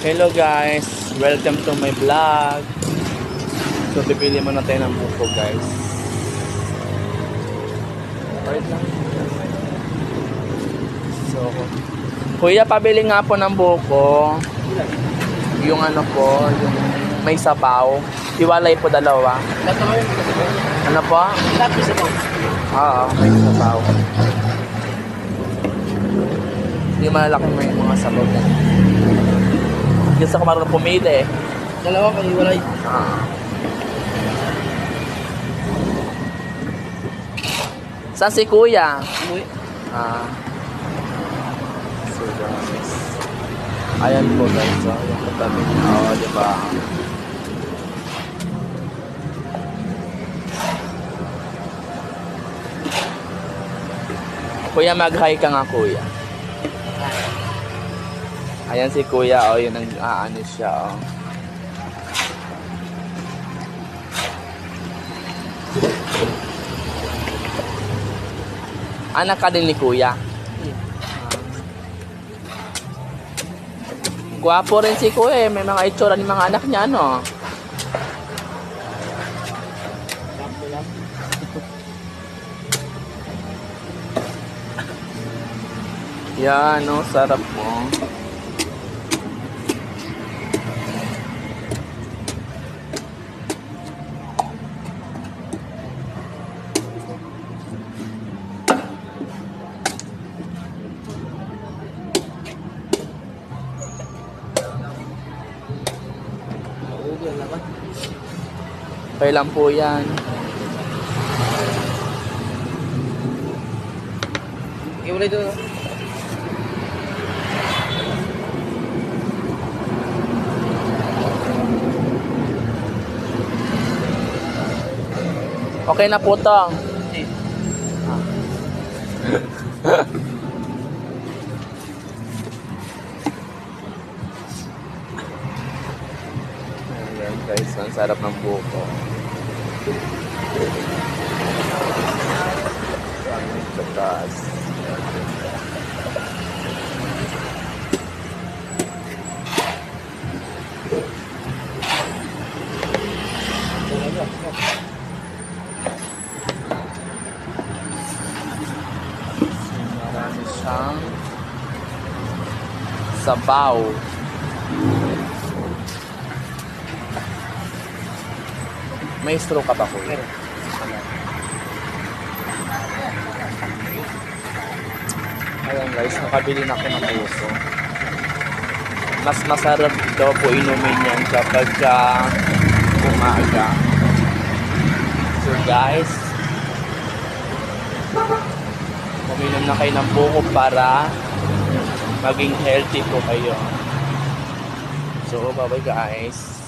Hello guys, welcome to my vlog. So pipili muna tayo ng buko guys. Wait lang. So kuya, pabili nga po ng buko. Yung ano po, yung may sabaw. Hiwalay po dalawa. Ano po? Oo, may sabaw. Hindi malaki may mga sabaw na. Hindi sa marunong pumili eh. Dalawa pa hiwalay. Saan si kuya? Umuwi. So guys. Ayan po guys. So, yung katabi niya. O, diba? Kuya, mag-hi ka nga kuya. Ayan si kuya. O, yun ang aano siya. O. Anak ka din ni kuya. Gwapo rin si kuya eh. May mga itsura ni mga anak niya, ano? Yan, no? Sarap mo. Okay lang po yan. Hiwalay doon. Okay na po to. Ayan guys, ang sarap ng buko. Ang tatas. Marami siyang sabaw. May straw ka ba ko? Ayan guys, nakabili na ako ng puso. Mas masarap daw po inumin yan kapag umaga. So guys, uminom na kayo ng buko para maging healthy po kayo. So bye bye guys.